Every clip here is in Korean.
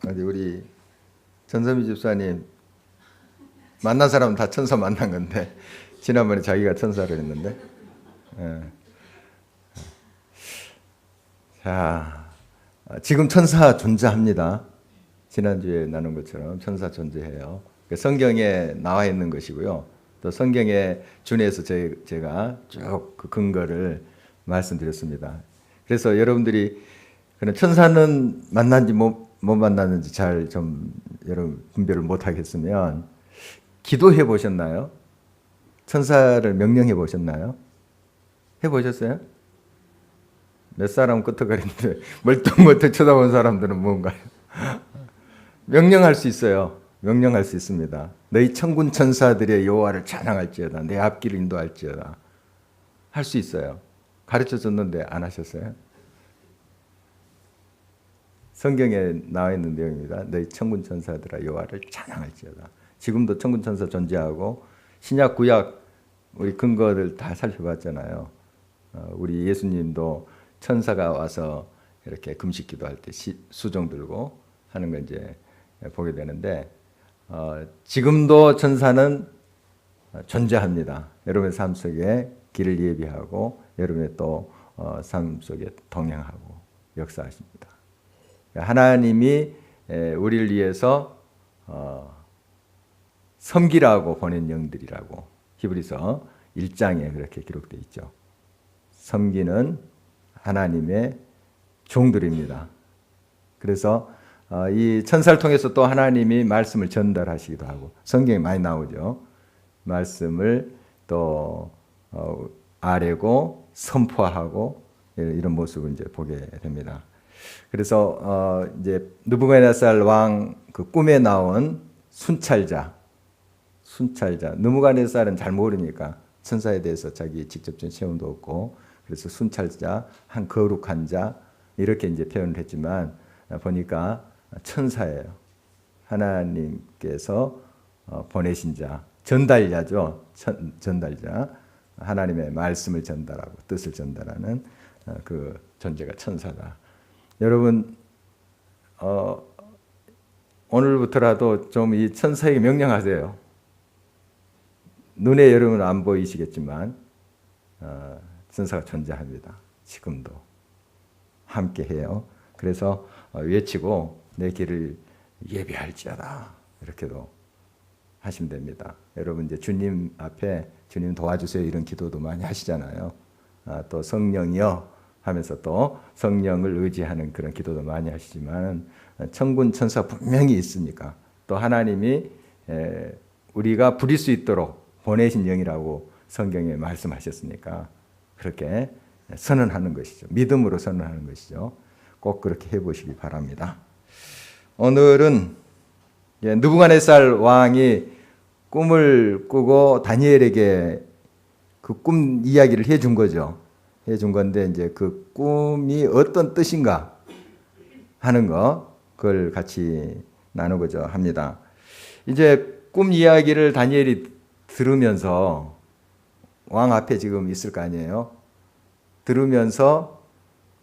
우리 전선미 집사님 만난 사람은 다 천사 만난 건데 지난번에 자기가 천사를 했는데. 예. 자, 지금 천사 존재합니다. 지난주에 나눈 것처럼 천사 존재해요. 성경에 나와 있는 것이고요. 또 성경에 준해서 제가 쭉 그 근거를 말씀드렸습니다. 그래서 여러분들이 그런 천사는 만난지 못 만났는지 잘 좀 여러분 분별을 못 하겠으면 기도해 보셨나요? 천사를 명령해 보셨나요? 해 보셨어요? 몇 사람은 끄떡거리는데 멀뚱멀뚱 쳐다본 사람들은 뭔가요? 명령할 수 있어요. 명령할 수 있습니다. 너희 천군 천사들의 여호와를 찬양할지어다. 내 앞길을 인도할지어다. 할 수 있어요. 가르쳐 줬는데 안 하셨어요? 성경에 나와 있는 내용입니다. 너희 천군 천사들아 여호와를 찬양할지어다. 지금도 천군 천사 존재하고 신약 구약 우리 근거를 다 살펴봤잖아요. 우리 예수님도 천사가 와서 이렇게 금식 기도할 때 수종 들고 하는 거 이제 보게 되는데 지금도 천사는 존재합니다. 여러분의 삶 속에 길을 예비하고 여러분의 또 삶 속에 동행하고 역사하십니다. 하나님이 우리를 위해서 섬기라고 보낸 영들이라고 히브리서 1장에 그렇게 기록되어 있죠. 섬기는 하나님의 종들입니다. 그래서 이 천사를 통해서 또 하나님이 말씀을 전달하시기도 하고 성경에 많이 나오죠. 말씀을 또 아뢰고 선포하고 이런 모습을 이제 보게 됩니다. 그래서 이제 느부갓네살 왕 그 꿈에 나온 순찰자 느부갓네살은 잘 모르니까 천사에 대해서 자기 직접적인 체험도 없고 그래서 순찰자 한 거룩한 자 이렇게 이제 표현을 했지만 보니까 천사예요. 하나님께서 보내신 자 전달자죠. 전달자 하나님의 말씀을 전달하고 뜻을 전달하는 그 존재가 천사다. 여러분 오늘부터라도 좀 이 천사에게 명령하세요. 눈에 여러분 안 보이시겠지만 천사가 존재합니다. 지금도 함께해요. 그래서 외치고 내 길을 예비할지어다 이렇게도 하시면 됩니다. 여러분 이제 주님 앞에 주님 도와주세요 이런 기도도 많이 하시잖아요. 또 성령이여 하면서 또 성령을 의지하는 그런 기도도 많이 하시지만 천군 천사 분명히 있으니까 또 하나님이 우리가 부릴 수 있도록 보내신 영이라고 성경에 말씀하셨으니까 그렇게 선언하는 것이죠. 믿음으로 선언하는 것이죠. 꼭 그렇게 해보시기 바랍니다. 오늘은 느부갓네살 왕이 꿈을 꾸고 다니엘에게 그 꿈 이야기를 해준 거죠. 해준 건데 이제 그 꿈이 어떤 뜻인가 하는 거 그걸 같이 나누고자 합니다. 이제 꿈 이야기를 다니엘이 들으면서 왕 앞에 지금 있을 거 아니에요. 들으면서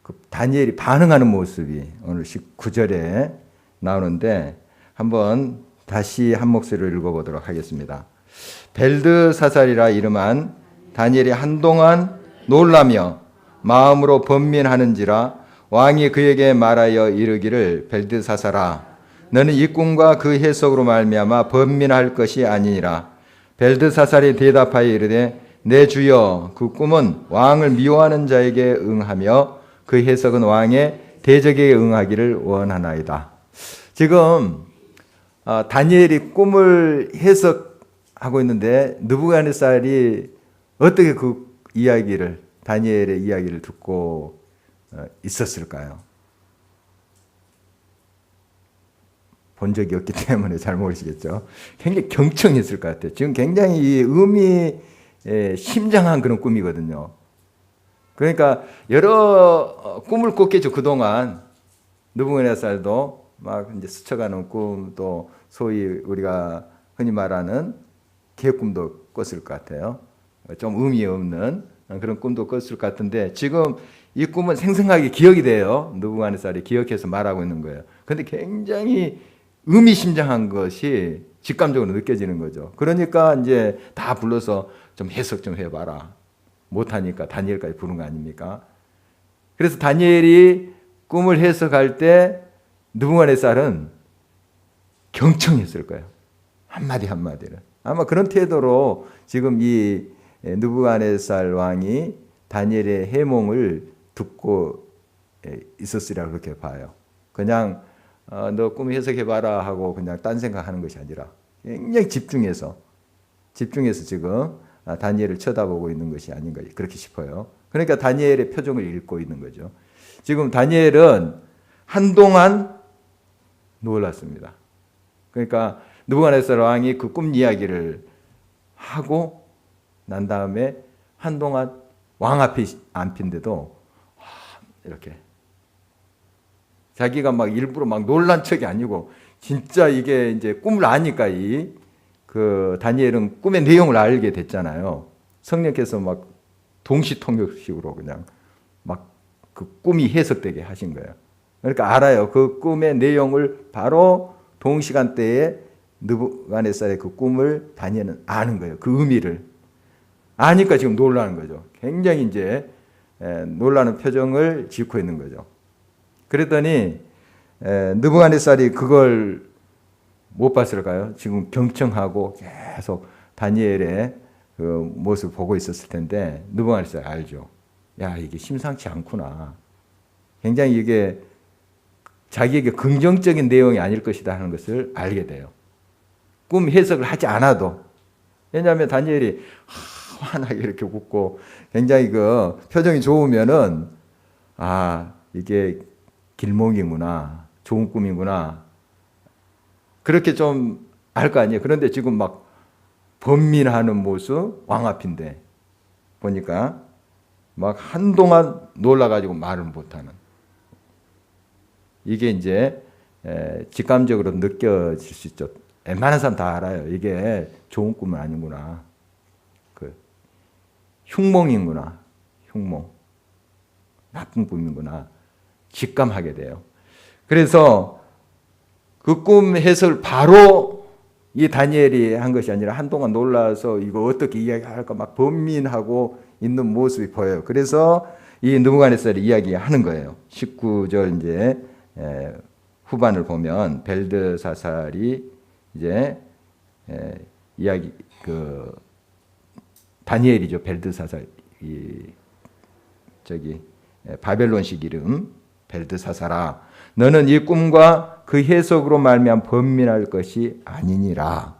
그 다니엘이 반응하는 모습이 오늘 19절에 나오는데 한번 다시 한 목소리로 읽어보도록 하겠습니다. 벨드사살이라 이름한 다니엘이 한동안 놀라며 마음으로 번민하는지라 왕이 그에게 말하여 이르기를 벨드사살아 너는 이 꿈과 그 해석으로 말미암아 번민할 것이 아니니라. 벨드사살이 대답하여 이르되 내 주여 그 꿈은 왕을 미워하는 자에게 응하며 그 해석은 왕의 대적에게 응하기를 원하나이다. 지금 다니엘이 꿈을 해석하고 있는데 느부갓네살이 어떻게 그 이야기를 다니엘의 이야기를 듣고 있었을까요? 본 적이 없기 때문에 잘 모르시겠죠. 굉장히 경청했을 것 같아요. 지금 굉장히 이 의미 심장한 그런 꿈이거든요. 그러니까 여러 꿈을 꿨겠죠. 그동안 느부갓네살도 막 이제 스쳐가는 꿈, 또 소위 우리가 흔히 말하는 개꿈도 꿨을 것 같아요. 좀 의미 없는 그런 꿈도 꿨을 것 같은데 지금 이 꿈은 생생하게 기억이 돼요. 느부갓네살이 기억해서 말하고 있는 거예요. 그런데 굉장히 의미심장한 것이 직감적으로 느껴지는 거죠. 그러니까 이제 다 불러서 좀 해석 좀 해봐라. 못하니까 다니엘까지 부른 거 아닙니까? 그래서 다니엘이 꿈을 해석할 때 느부갓네살은 경청했을 거예요. 한마디 한마디를. 아마 그런 태도로 지금 이 느부갓네살 왕이 다니엘의 해몽을 듣고 있었으리라 그렇게 봐요. 그냥 너 꿈 해석해봐라 하고 그냥 딴 생각하는 것이 아니라 굉장히 집중해서 지금 다니엘을 쳐다보고 있는 것이 아닌가 그렇게 싶어요. 그러니까 다니엘의 표정을 읽고 있는 거죠. 지금 다니엘은 한동안 놀랐습니다. 그러니까 느부갓네살 왕이 그 꿈 이야기를 하고 난 다음에 한동안 왕 앞에 앉힌데도 이렇게 자기가 막 일부러 막 놀란 척이 아니고 진짜 이게 이제 꿈을 아니까 그 다니엘은 꿈의 내용을 알게 됐잖아요. 성령께서 막 동시통역식으로 그냥 막 그 꿈이 해석되게 하신 거예요. 그러니까 알아요. 그 꿈의 내용을 바로 동시간대에 느부갓네살의 그 꿈을 다니엘은 아는 거예요. 그 의미를 아니까 지금 놀라는 거죠. 굉장히 이제 놀라는 표정을 짓고 있는 거죠. 그랬더니 느부갓네살이 그걸 못 봤을까요? 지금 경청하고 계속 다니엘의 그 모습을 보고 있었을 텐데 느부갓네살이 알죠. 야, 이게 심상치 않구나. 굉장히 이게 자기에게 긍정적인 내용이 아닐 것이다 하는 것을 알게 돼요. 꿈 해석을 하지 않아도. 왜냐하면 다니엘이 환하게 이렇게 웃고 굉장히 그 표정이 좋으면은 이게 길몽이구나, 좋은 꿈이구나 그렇게 좀 알 거 아니에요. 그런데 지금 막 번민하는 모습 왕 앞인데 보니까 막 한동안 놀라가지고 말을 못하는 이게 이제 직감적으로 느껴질 수 있죠. 웬만한 사람 다 알아요. 이게 좋은 꿈은 아니구나. 그 흉몽이구나. 흉몽. 나쁜 꿈이구나. 직감하게 돼요. 그래서 그 꿈 해석을 바로 이 다니엘이 한 것이 아니라 한동안 놀라서 이거 어떻게 이야기할까 막 번민하고 있는 모습이 보여요. 그래서 이 느부갓네살이 이야기하는 거예요. 19절 이제 후반을 보면 벨드사살이 이제 이야기 그 다니엘이죠. 벨드사살 바벨론식 이름 벨드사살아 너는 이 꿈과 그 해석으로 말미암아 번민할 것이 아니니라.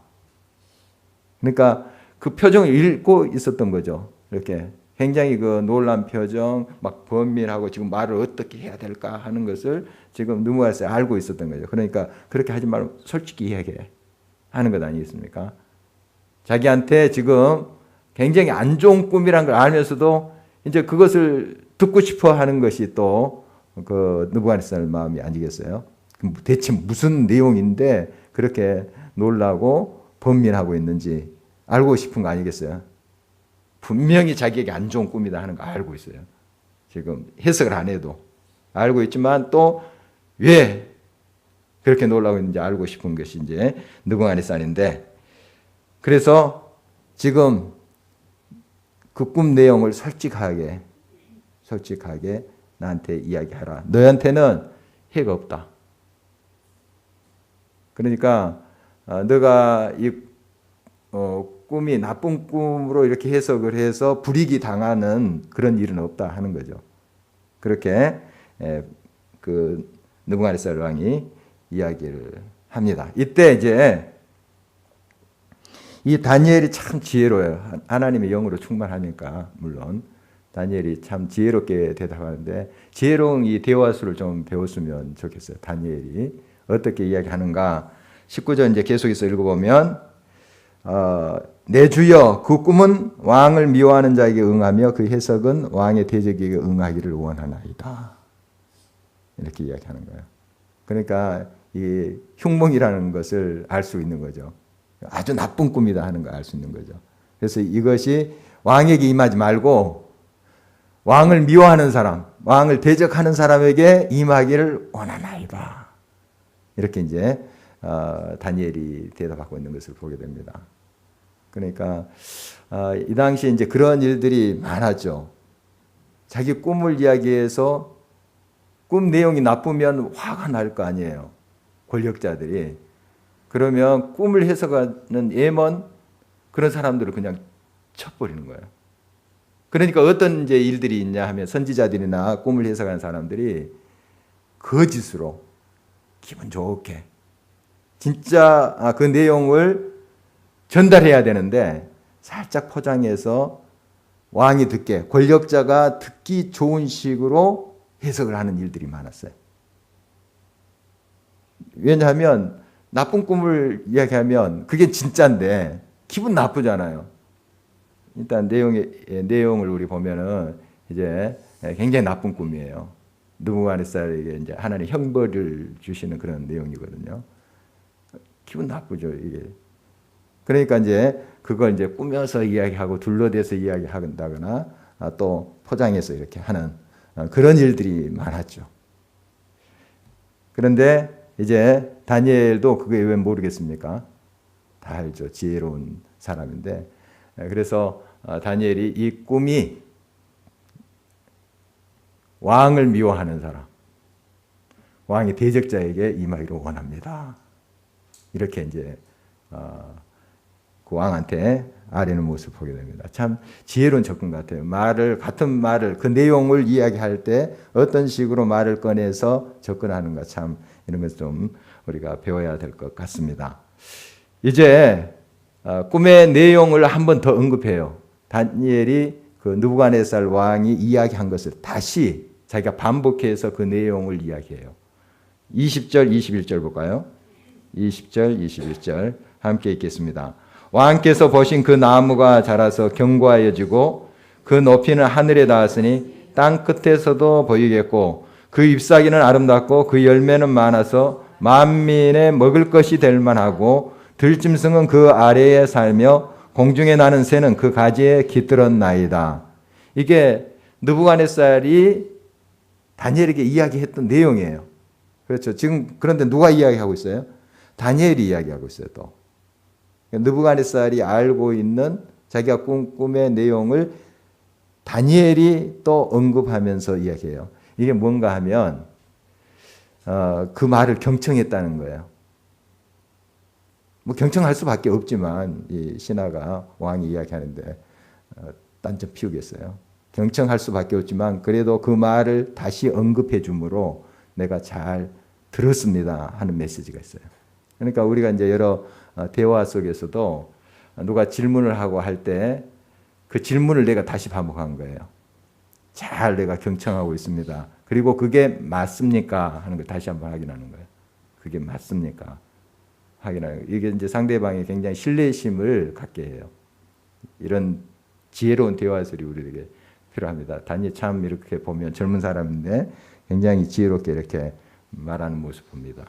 그러니까 그 표정을 읽고 있었던 거죠. 이렇게 굉장히 그 놀란 표정, 막 번민하고 지금 말을 어떻게 해야 될까 하는 것을 지금 느부갓네살이 알고 있었던 거죠. 그러니까 그렇게 하지 말고 솔직히 이야기해 하는 것 아니겠습니까? 자기한테 지금 굉장히 안 좋은 꿈이란 걸 알면서도 이제 그것을 듣고 싶어 하는 것이 또 그 느부갓네살 마음이 아니겠어요? 대체 무슨 내용인데 그렇게 놀라고 번민하고 있는지 알고 싶은 거 아니겠어요? 분명히 자기에게 안 좋은 꿈이다 하는 거 알고 있어요. 지금 해석을 안 해도 알고 있지만 또 왜 그렇게 놀라고 있는지 알고 싶은 것이 이제 느부갓네살인데 그래서 지금 그 꿈 내용을 솔직하게 나한테 이야기하라. 너한테는 해가 없다. 그러니까 너가 이 꿈이 나쁜 꿈으로 이렇게 해석을 해서 불이익이 당하는 그런 일은 없다 하는 거죠. 그렇게 그 느부갓네살 왕이 이야기를 합니다. 이때 이제 이 다니엘이 참 지혜로워요. 하나님의 영으로 충만하니까 물론 다니엘이 참 지혜롭게 대답하는데 지혜로운 이 대화수를 좀 배웠으면 좋겠어요. 다니엘이 어떻게 이야기하는가. 19절 이제 계속해서 읽어보면 내 주여 그 꿈은 왕을 미워하는 자에게 응하며 그 해석은 왕의 대적에게 응하기를 원하나이다. 이렇게 이야기하는 거예요. 그러니까 이 흉몽이라는 것을 알 수 있는 거죠. 아주 나쁜 꿈이다 하는 걸 알 수 있는 거죠. 그래서 이것이 왕에게 임하지 말고 왕을 미워하는 사람, 왕을 대적하는 사람에게 임하기를 원하나이다. 이렇게 이제 다니엘이 대답하고 있는 것을 보게 됩니다. 그러니까 이 당시에 이제 그런 일들이 많았죠. 자기 꿈을 이야기해서 꿈 내용이 나쁘면 화가 날 거 아니에요. 권력자들이. 그러면 꿈을 해석하는 예먼 그런 사람들을 그냥 쳐버리는 거예요. 그러니까 어떤 이제 일들이 있냐 하면 선지자들이나 꿈을 해석하는 사람들이 거짓으로 기분 좋게 진짜 그 내용을 전달해야 되는데 살짝 포장해서 왕이 듣게, 권력자가 듣기 좋은 식으로 해석을 하는 일들이 많았어요. 왜냐하면 나쁜 꿈을 이야기하면 그게 진짜인데 기분 나쁘잖아요. 일단 내용을 우리 보면은 이제 굉장히 나쁜 꿈이에요. 느부갓네살에게 이제 하나님 형벌을 주시는 그런 내용이거든요. 기분 나쁘죠, 이게. 그러니까 이제 그걸 이제 꾸며서 이야기하고 둘러대서 이야기한다거나 또 포장해서 이렇게 하는 그런 일들이 많았죠. 그런데 이제 다니엘도 그게 왜 모르겠습니까? 다 알죠. 지혜로운 사람인데. 그래서 다니엘이 이 꿈이 왕을 미워하는 사람, 왕이 대적자에게 임하기를 원합니다. 이렇게 이제 그 왕한테 아뢰는 모습을 보게 됩니다. 참 지혜로운 접근 같아요. 같은 말을 그 내용을 이야기할 때 어떤 식으로 말을 꺼내서 접근하는가, 참 이런 것을 좀 우리가 배워야 될 것 같습니다. 이제 꿈의 내용을 한 번 더 언급해요. 다니엘이 그 느부갓네살 왕이 이야기한 것을 다시 자기가 반복해서 그 내용을 이야기해요. 20절, 21절 볼까요? 20절, 21절 함께 읽겠습니다. 왕께서 보신 그 나무가 자라서 견고하여지고 그 높이는 하늘에 닿았으니 땅 끝에서도 보이겠고 그 잎사귀는 아름답고 그 열매는 많아서 만민의 먹을 것이 될 만하고 들짐승은 그 아래에 살며 공중에 나는 새는 그 가지에 깃들었나이다. 이게 느부갓네살이 다니엘에게 이야기했던 내용이에요. 그렇죠. 지금 그런데 누가 이야기하고 있어요? 다니엘이 이야기하고 있어요. 또 느부갓네살이 알고 있는 자기가 꿈의 내용을 다니엘이 또 언급하면서 이야기해요. 이게 뭔가 하면 그 말을 경청했다는 거예요. 뭐 경청할 수밖에 없지만 이 신하가 왕이 이야기하는데 딴점 피우겠어요. 경청할 수밖에 없지만 그래도 그 말을 다시 언급해 주므로 내가 잘 들었습니다 하는 메시지가 있어요. 그러니까 우리가 이제 여러 대화 속에서도 누가 질문을 하고 할 때 그 질문을 내가 다시 반복한 거예요. 잘 내가 경청하고 있습니다. 그리고 그게 맞습니까 하는 걸 다시 한번 확인하는 거예요. 그게 맞습니까? 확인하는 거예요. 이게 이제 상대방이 굉장히 신뢰심을 갖게 해요. 이런 지혜로운 대화술이 우리에게 필요합니다. 다니엘 참 이렇게 보면 젊은 사람인데 굉장히 지혜롭게 이렇게 말하는 모습 봅니다.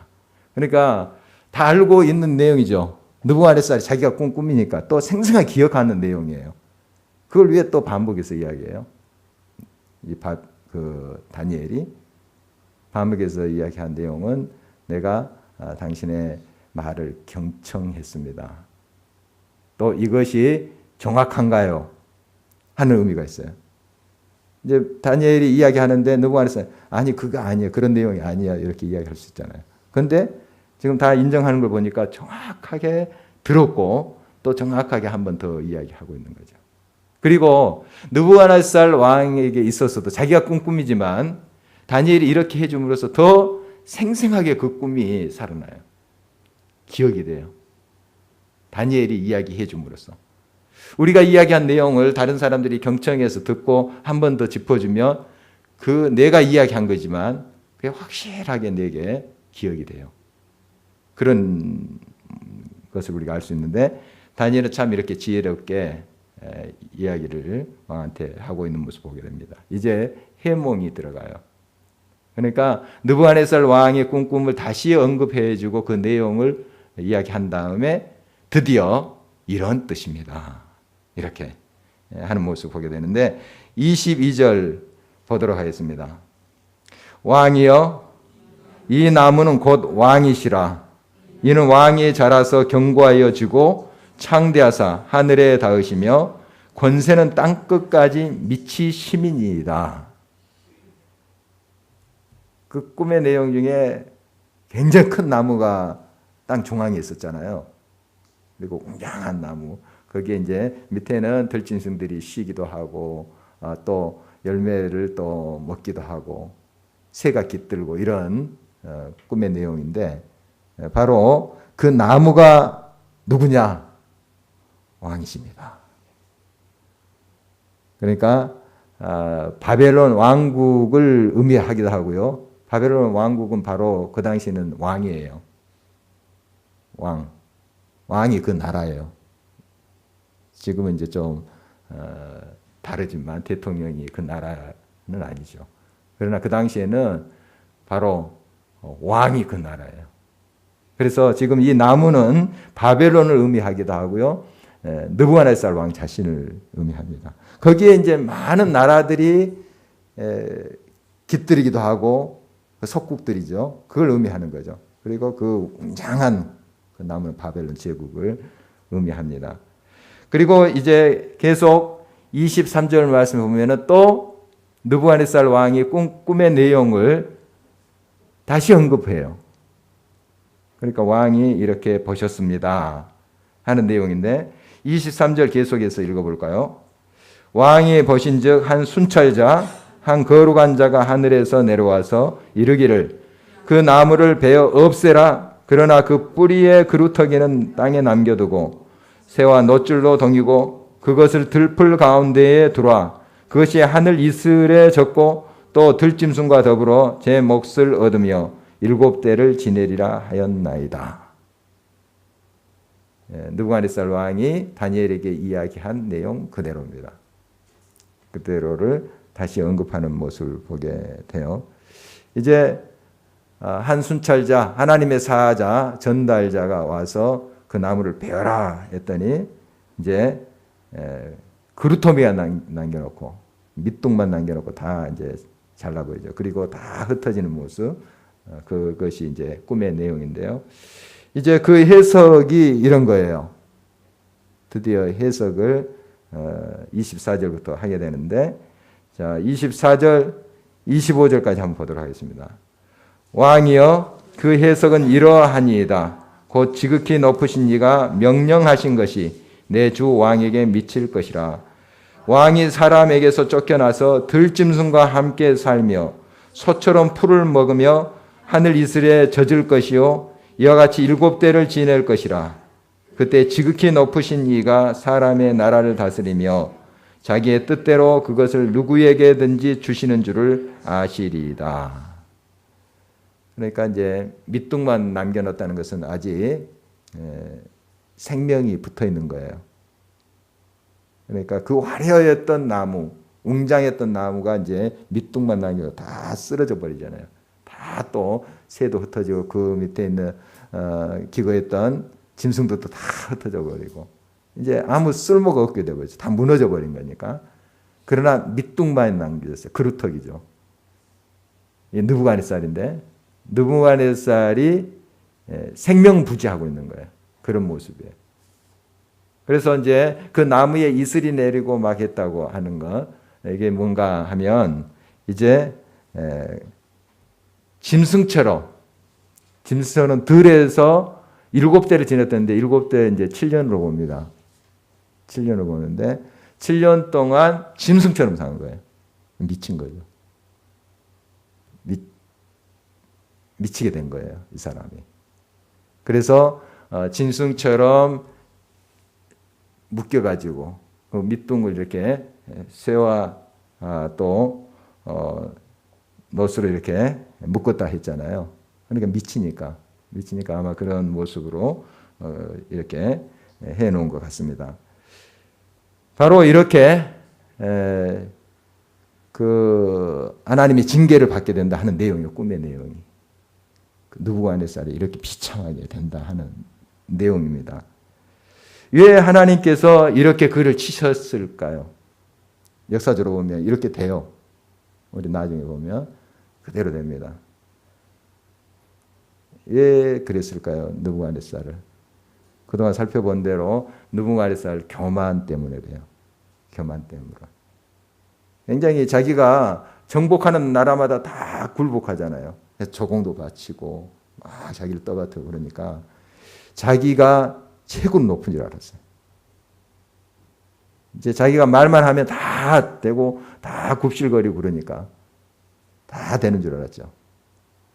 그러니까 다 알고 있는 내용이죠. 느부갓네살이 자기가 꾼 꿈이니까 또 생생하게 기억하는 내용이에요. 그걸 왜 또 반복해서 이야기해요? 다니엘이 반복해서 이야기한 내용은 내가 당신의 말을 경청했습니다. 또 이것이 정확한가요? 하는 의미가 있어요. 이제 다니엘이 이야기하는데 느부갓네살 아니 그거 아니에요. 그런 내용이 아니야. 이렇게 이야기할 수 있잖아요. 그런데 지금 다 인정하는 걸 보니까 정확하게 들었고 또 정확하게 한 번 더 이야기하고 있는 거죠. 그리고 느부갓네살 왕에게 있어서도 자기가 꾼 꿈이지만 다니엘이 이렇게 해줌으로써 더 생생하게 그 꿈이 살아나요. 기억이 돼요. 다니엘이 이야기해 줌으로써. 우리가 이야기한 내용을 다른 사람들이 경청해서 듣고 한 번 더 짚어주면 그 내가 이야기한 거지만 그게 확실하게 내게 기억이 돼요. 그런 것을 우리가 알 수 있는데 다니엘은 참 이렇게 지혜롭게 이야기를 왕한테 하고 있는 모습을 보게 됩니다. 이제 해몽이 들어가요. 그러니까 느부갓네살 왕의 꿈을 다시 언급해주고 그 내용을 이야기한 다음에 드디어 이런 뜻입니다. 이렇게 하는 모습을 보게 되는데 22절 보도록 하겠습니다. 왕이여, 이 나무는 곧 왕이시라. 이는 왕이 자라서 견고하여 지고 창대하사 하늘에 닿으시며 권세는 땅끝까지 미치심이니이다. 그 꿈의 내용 중에 굉장히 큰 나무가 땅 중앙에 있었잖아요. 그리고 웅장한 나무. 거기에 이제 밑에는 들짐승들이 쉬기도 하고 또 열매를 또 먹기도 하고 새가 깃들고 이런 꿈의 내용인데 바로 그 나무가 누구냐? 왕이십니다. 그러니까 바벨론 왕국을 의미하기도 하고요. 바벨론 왕국은 바로 그 당시에는 왕이에요. 왕이 그 나라예요. 지금은 이제 좀 다르지만 대통령이 그 나라는 아니죠. 그러나 그 당시에는 바로 왕이 그 나라예요. 그래서 지금 이 나무는 바벨론을 의미하기도 하고요. 느부갓네살 왕 자신을 의미합니다. 거기에 이제 많은 나라들이 깃들이기도 하고 석국들이죠. 그걸 의미하는 거죠. 그리고 그 웅장한 그 나무는 바벨론 제국을 의미합니다. 그리고 이제 계속 23절 말씀을 보면은 또 느부갓네살 왕이 꿈의 내용을 다시 언급해요. 그러니까 왕이 이렇게 보셨습니다 하는 내용인데 23절 계속해서 읽어볼까요? 왕이 보신즉 한 순찰자 한 거룩한 자가 하늘에서 내려와서 이르기를 그 나무를 베어 없애라. 그러나 그 뿌리의 그루터기는 땅에 남겨두고 새와 놋줄로 동이고 그것을 들풀 가운데에 두라. 그것이 하늘 이슬에 젖고 또 들짐승과 더불어 제 몫을 얻으며 7대를 지내리라 하였나이다. 느부갓네살 왕이 다니엘에게 이야기한 내용 그대로입니다. 그대로를 다시 언급하는 모습을 보게 돼요. 이제 한 순찰자, 하나님의 사자, 전달자가 와서 그 나무를 베어라 했더니 이제 그루터미가 남겨놓고 밑둥만 남겨놓고 다 이제 잘라버리죠. 그리고 다 흩어지는 모습, 그것이 이제 꿈의 내용인데요. 이제 그 해석이 이런 거예요. 드디어 해석을 24절부터 하게 되는데, 자 24절, 25절까지 한번 보도록 하겠습니다. 왕이여, 그 해석은 이러하니이다. 곧 지극히 높으신 이가 명령하신 것이 내 주 왕에게 미칠 것이라. 왕이 사람에게서 쫓겨나서 들짐승과 함께 살며 소처럼 풀을 먹으며 하늘 이슬에 젖을 것이요 이와 같이 7대를 지낼 것이라. 그때 지극히 높으신 이가 사람의 나라를 다스리며 자기의 뜻대로 그것을 누구에게든지 주시는 줄을 아시리이다. 그러니까 이제 밑둥만 남겨놨다는 것은 아직 생명이 붙어 있는 거예요. 그러니까 그 화려했던 나무, 웅장했던 나무가 이제 밑둥만 남겨 다 쓰러져 버리잖아요. 다 또 새도 흩어지고 그 밑에 있는 기거했던 짐승들도 다 흩어져 버리고 이제 아무 쓸모가 없게 되버리죠. 다 무너져 버린 거니까. 그러나 밑둥만 남겨졌어요. 그루터기죠. 느부갓네살인데 느부갓네살이 생명부지하고 있는 거예요. 그런 모습이에요. 그래서 이제 그 나무에 이슬이 내리고 막 했다고 하는 것, 이게 뭔가 하면 이제 짐승처럼 들에서 7대를 지냈던데 7대 이제 7년으로 봅니다. 7년으로 보는데 7년 동안 짐승처럼 사는 거예요. 미친 거죠. 미치게 된 거예요, 이 사람이. 그래서 짐승처럼 묶여가지고 그 밑둥을 이렇게 쇠와 또 놋으로 이렇게 묶었다 했잖아요. 그러니까 미치니까 아마 그런 모습으로 이렇게 해놓은 것 같습니다. 바로 이렇게 그 하나님의 징계를 받게 된다 하는 내용이에요. 꿈의 내용이. 느부갓네살이 이렇게 비참하게 된다 하는 내용입니다. 왜 하나님께서 이렇게 그를 치셨을까요? 역사적으로 보면 이렇게 돼요. 우리 나중에 보면 그대로 됩니다. 왜 그랬을까요? 느부갓네살을. 그동안 살펴본 대로 느부갓네살 교만 때문에 그래요. 교만 때문에. 굉장히 자기가 정복하는 나라마다 다 굴복하잖아요. 조공도 바치고 막 자기를 떠받들고 그러니까 자기가 최고로 높은 줄 알았어요. 이제 자기가 말만 하면 다 되고 다 굽실거리고 그러니까 다 되는 줄 알았죠.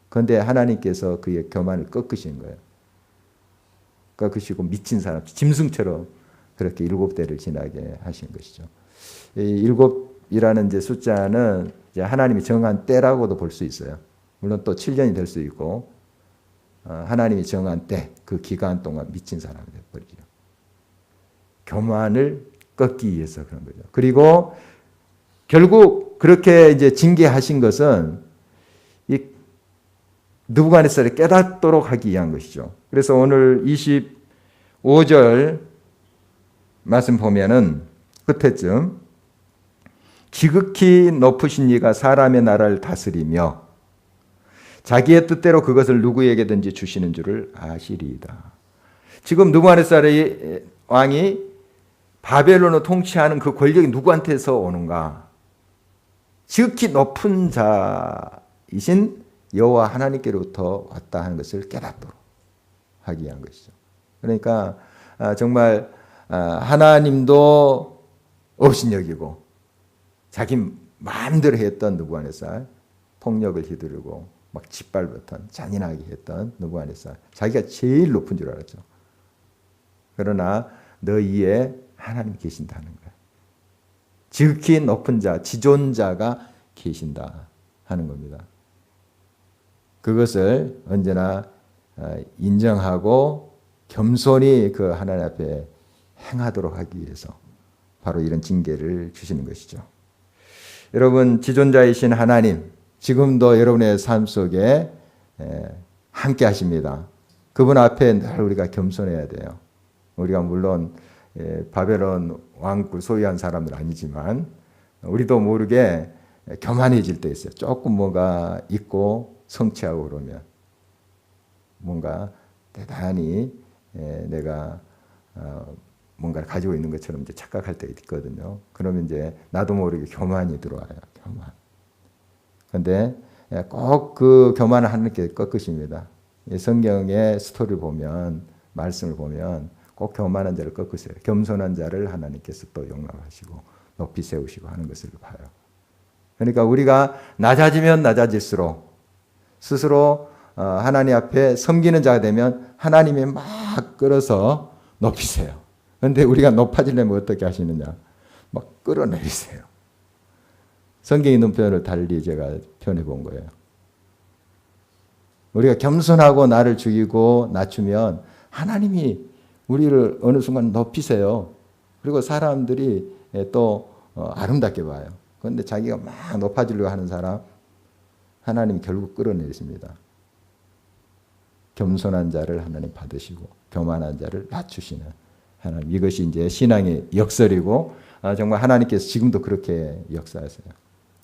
그런데 하나님께서 그의 교만을 꺾으신 거예요. 꺾으시고 미친 사람, 짐승처럼 그렇게 7대를 지나게 하신 것이죠. 이 7이라는 이제 숫자는 이제 하나님이 정한 때라고도 볼 수 있어요. 물론 또 7년이 될 수 있고, 하나님이 정한 때, 그 기간 동안 미친 사람이 되어버리죠. 교만을 꺾기 위해서 그런 거죠. 그리고 결국 그렇게 이제 징계하신 것은 이 느부갓네살이 깨닫도록 하기 위한 것이죠. 그래서 오늘 25절 말씀 보면은 끝에쯤 지극히 높으신 이가 사람의 나라를 다스리며 자기의 뜻대로 그것을 누구에게든지 주시는 줄을 아시리이다. 지금 느부갓네살의 왕이 바벨론을 통치하는 그 권력이 누구한테서 오는가? 지극히 높은 자이신 여호와 하나님께로부터 왔다 하는 것을 깨닫도록 하기 위한 것이죠. 그러니까 정말 하나님도 업신여기고 자기 마음대로 했던 느부갓네살, 폭력을 휘두르고 막 짓밟았던 잔인하게 했던 느부갓네살, 자기가 제일 높은 줄 알았죠. 그러나 너희에 하나님이 계신다는 거예요. 지극히 높은 자, 지존자가 계신다 하는 겁니다. 그것을 언제나 인정하고 겸손히 그 하나님 앞에 행하도록 하기 위해서 바로 이런 징계를 주시는 것이죠. 여러분, 지존자이신 하나님, 지금도 여러분의 삶 속에 함께 하십니다. 그분 앞에 늘 우리가 겸손해야 돼요. 우리가 물론 바벨론 왕국을 소유한 사람은 아니지만 우리도 모르게 교만해질 때 있어요. 조금 뭐가 있고 성취하고 그러면 뭔가 대단히 내가 뭔가를 가지고 있는 것처럼 이제 착각할 때 있거든요. 그러면 이제 나도 모르게 교만이 들어와요. 교만. 그런데 꼭 그 교만을 하나님께 꺾으십니다. 성경의 스토리를 보면, 말씀을 보면 꼭 교만한 자를 꺾으세요. 겸손한 자를 하나님께서 또 용납하시고 높이 세우시고 하는 것을 봐요. 그러니까 우리가 낮아지면 낮아질수록 스스로 하나님 앞에 섬기는 자가 되면 하나님이 막 끌어서 높이세요. 그런데 우리가 높아지려면 어떻게 하시느냐? 막 끌어내리세요. 성경에 있는 표현을 달리 제가 표현해 본 거예요. 우리가 겸손하고 나를 죽이고 낮추면 하나님이 우리를 어느 순간 높이세요. 그리고 사람들이 또 아름답게 봐요. 그런데 자기가 막 높아지려고 하는 사람, 하나님이 결국 끌어내십니다. 겸손한 자를 하나님 받으시고 교만한 자를 낮추시는 하나님. 이것이 이제 신앙의 역설이고 정말 하나님께서 지금도 그렇게 역사하세요.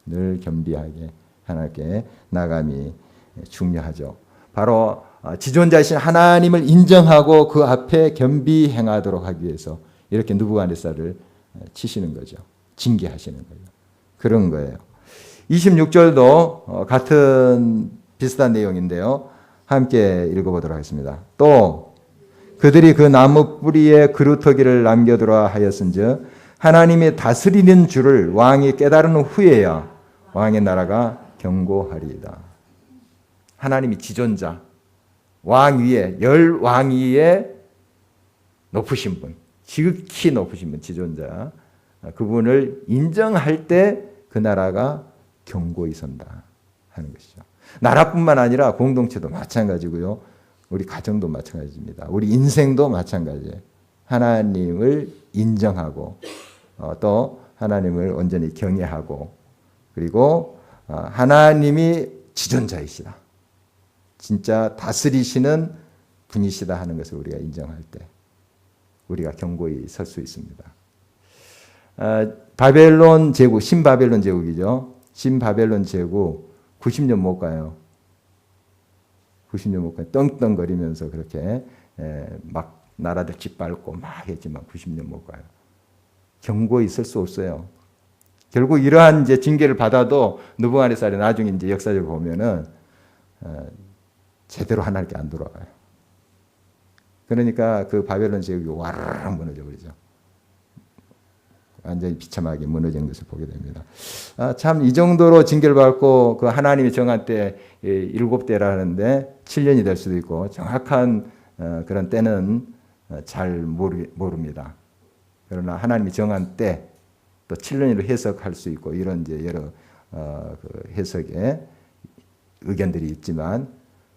늘 겸비하게 하나님께 나감이 중요하죠. 바로 지존자이신 하나님을 인정하고 그 앞에 겸비 행하도록 하기 위해서 이렇게 느부갓네살을 치시는 거죠. 징계하시는 거죠. 그런 거예요. 26절도 같은 비슷한 내용인데요. 함께 읽어보도록 하겠습니다. 또 그들이 그 나무 뿌리에 그루터기를 남겨두라 하였은즉 하나님이 다스리는 줄을 왕이 깨달은 후에야 왕의 나라가 견고하리이다. 하나님이 지존자, 왕 위에, 열왕 위에 높으신 분, 지극히 높으신 분, 지존자, 그분을 인정할 때 그 나라가 견고히 선다 하는 것이죠. 나라뿐만 아니라 공동체도 마찬가지고요. 우리 가정도 마찬가지입니다. 우리 인생도 마찬가지예요. 하나님을 인정하고 또 하나님을 온전히 경외하고 그리고 하나님이 지존자이시다. 진짜 다스리시는 분이시다 하는 것을 우리가 인정할 때 우리가 견고히 설 수 있습니다. 바벨론 제국, 신바벨론 제국이죠. 신바벨론 제국 90년 못 가요. 90년 못 가요. 떵떵거리면서 그렇게 막 나라들 짓밟고 막 했지만 90년 못 가요. 경고 있을 수 없어요. 결국 이러한 이제 징계를 받아도 느부갓네살이 나중에 이제 역사적으로 보면은 제대로 하나님께 안 돌아와요. 그러니까 그 바벨론 제국이 와르르 무너져 버리죠. 완전히 비참하게 무너지는 것을 보게 됩니다. 참 이 정도로 징계를 받고 그 하나님이 정한 때 7대라는데 7년이 될 수도 있고 정확한 그런 때는 잘 모릅니다. 그러나 하나님이 정한 때 또 7년으로 해석할 수 있고 이런 이제 여러 그 해석의 의견들이 있지만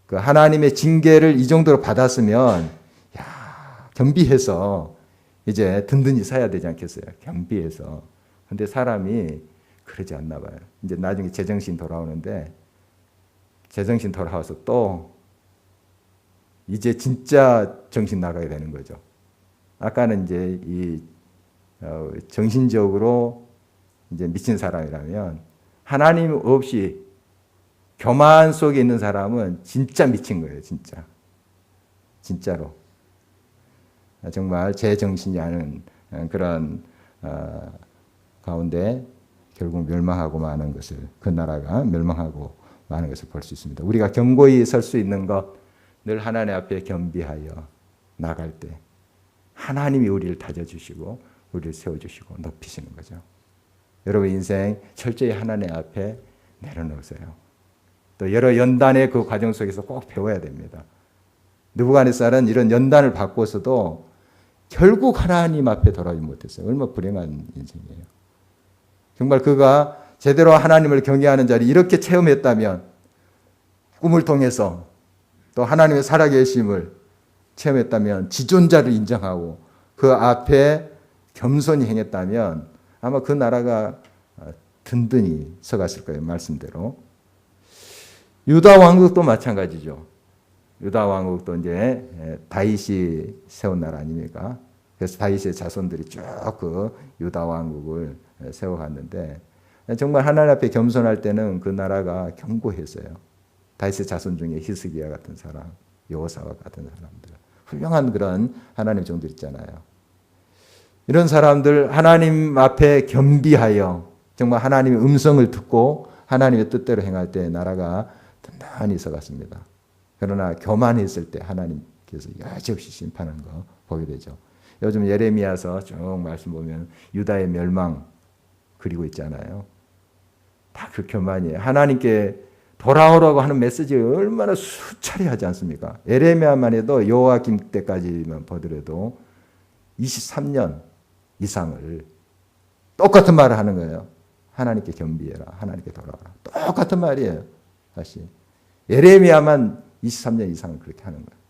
그 하나님의 징계를 이 정도로 받았으면 겸비해서 이제 든든히 서야 되지 않겠어요? 겸비해서. 근데 사람이 그러지 않나 봐요. 이제 나중에 제정신 돌아오는데 제정신 돌아와서 또 이제 진짜 정신 나가게 되는 거죠. 아까는 이제 이 정신적으로 이제 미친 사람이라면 하나님 없이 교만 속에 있는 사람은 진짜 미친 거예요, 진짜. 진짜로. 정말 제정신이 아닌 그런 가운데 결국 멸망하고 마는 것을, 그 나라가 멸망하고 마는 것을 볼 수 있습니다. 우리가 견고히 설 수 있는 것, 늘 하나님 앞에 겸비하여 나갈 때 하나님이 우리를 다져주시고 우리를 세워주시고 높이시는 거죠. 여러분 인생 철저히 하나님 앞에 내려놓으세요. 또 여러 연단의 그 과정 속에서 꼭 배워야 됩니다. 느부갓네살은 이런 연단을 받고서도 결국 하나님 앞에 돌아오지 못했어요. 얼마나 불행한 인생이에요. 정말 그가 제대로 하나님을 경외하는 자리 이렇게 체험했다면 꿈을 통해서 또 하나님의 살아계심을 체험했다면 지존자를 인정하고 그 앞에 겸손히 행했다면 아마 그 나라가 든든히 서갔을 거예요. 말씀대로. 유다 왕국도 마찬가지죠. 유다 왕국도 이제 다윗이 세운 나라 아닙니까? 그래서 다윗의 자손들이 쭉 그 유다 왕국을 세워갔는데 정말 하나님 앞에 겸손할 때는 그 나라가 견고했어요. 다윗의 자손 중에 히스기야 같은 사람, 여호사와 같은 사람들, 훌륭한 그런 하나님 종들 있잖아요. 이런 사람들 하나님 앞에 겸비하여 정말 하나님의 음성을 듣고 하나님의 뜻대로 행할 때 나라가 든든히 서갔습니다. 그러나 교만했을 때 하나님께서 여지없이 심판하는 거 보게 되죠. 요즘 예레미야서 쭉 말씀 보면 유다의 멸망 그리고 있잖아요. 다 그 교만이에요. 하나님께 돌아오라고 하는 메시지를 얼마나 수차례 하지 않습니까? 예레미야만 해도 요아kim 때까지만 보더라도 23년 이상을 똑같은 말을 하는 거예요. 하나님께 겸비해라. 하나님께 돌아와라. 똑같은 말이에요. 다시. 예레미야만 23년 이상을 그렇게 하는 거예요.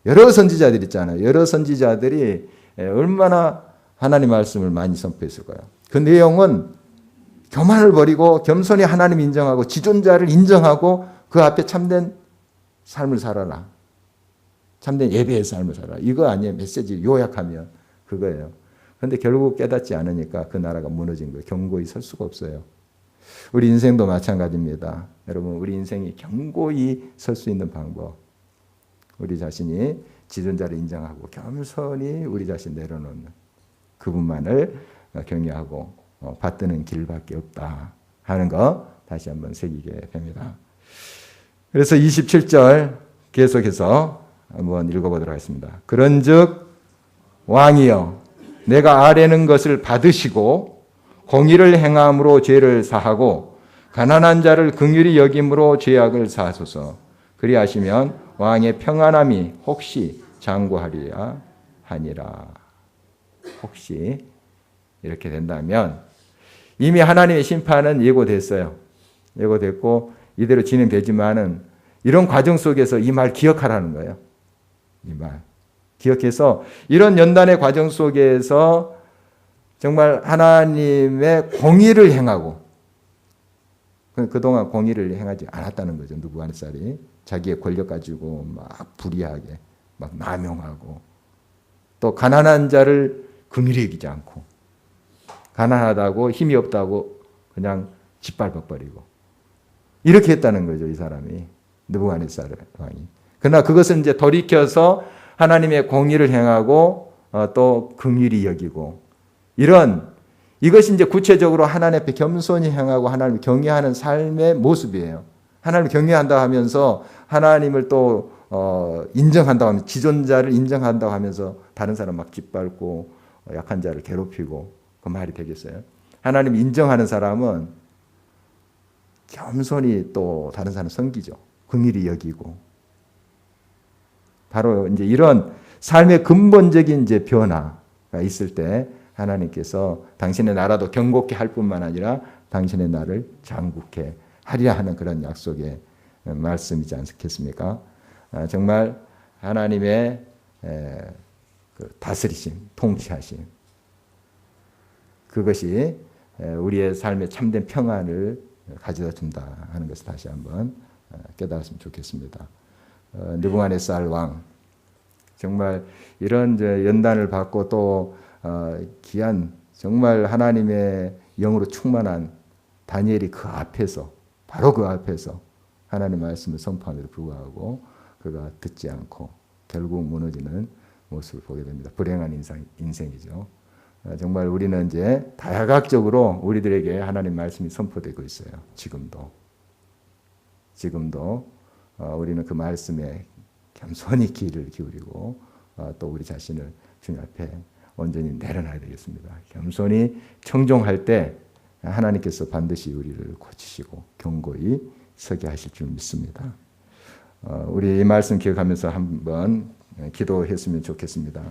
여러 선지자들 있잖아요. 여러 선지자들이 얼마나 하나님 말씀을 많이 선포했을까요? 그 내용은 교만을 버리고 겸손히 하나님 인정하고 지존자를 인정하고 그 앞에 참된 삶을 살아라. 참된 예배의 삶을 살아라. 이거 아니에요. 메시지 요약하면 그거예요. 그런데 결국 깨닫지 않으니까 그 나라가 무너진 거예요. 견고히 설 수가 없어요. 우리 인생도 마찬가지입니다. 여러분 우리 인생이 견고히 설 수 있는 방법. 우리 자신이 지존자를 인정하고 겸손히 우리 자신 내려놓는 그분만을 경외하고 받드는 길밖에 없다 하는 거 다시 한번 새기게 됩니다. 그래서 27절 계속해서 한번 읽어보도록 하겠습니다. 그런즉 왕이여 내가 아뢰는 것을 받으시고 공의를 행함으로 죄를 사하고 가난한 자를 긍휼히 여김으로 죄악을 사하소서. 그리하시면 왕의 평안함이 혹시 장구하리라 하니라. 혹시 이렇게 된다면 이미 하나님의 심판은 예고됐어요. 예고됐고 이대로 진행되지만은 이런 과정 속에서 이 말 기억하라는 거예요. 이 말. 기억해서 이런 연단의 과정 속에서 정말 하나님의 공의를 행하고 그동안 공의를 행하지 않았다는 거죠. 느부갓네살이 자기의 권력 가지고 막 불의하게 막 남용하고 또 가난한 자를 긍휼히 여기지 않고 가난하다고 힘이 없다고 그냥 짓밟아버리고 이렇게 했다는 거죠. 이 사람이 느부갓네살 왕이. 그러나 그것은 이제 돌이켜서 하나님의 공의를 행하고 또 긍휼히 여기고 이것이 이제 구체적으로 하나님 앞에 겸손히 행하고 하나님을 경외하는 삶의 모습이에요. 하나님을 경외한다 하면서 하나님을 또 인정한다고 하면서 지존자를 인정한다고 하면서 다른 사람 막 짓밟고 약한 자를 괴롭히고 그 말이 되겠어요? 하나님 인정하는 사람은 겸손히 또 다른 사람 섬기죠. 긍휼히 여기고 바로 이제 이런 삶의 근본적인 이제 변화가 있을 때 하나님께서 당신의 나라도 경고케 할 뿐만 아니라 당신의 나를 장국케 하리라 하는 그런 약속의 말씀이지 않겠습니까? 정말 하나님의 그 다스리심, 통치하심 그것이 우리의 삶에 참된 평안을 가져다 준다 하는 것을 다시 한번 깨달았으면 좋겠습니다. 느부갓네살 왕 정말 이런 연단을 받고 또 귀한 정말 하나님의 영으로 충만한 다니엘이 그 앞에서 바로 그 앞에서 하나님의 말씀을 선포함에도 불구하고 그가 듣지 않고 결국 무너지는 모습을 보게 됩니다. 불행한 인생이죠. 정말 우리는 이제 다야각적으로 우리들에게 하나님 말씀이 선포되고 있어요. 지금도 우리는 그 말씀에 겸손히 귀를 기울이고 또 우리 자신을 주님 앞에 온전히 내려놔야 되겠습니다. 겸손히 청종할 때 하나님께서 반드시 우리를 고치시고 견고히 서게 하실 줄 믿습니다. 우리 이 말씀 기억하면서 한번 기도했으면 좋겠습니다.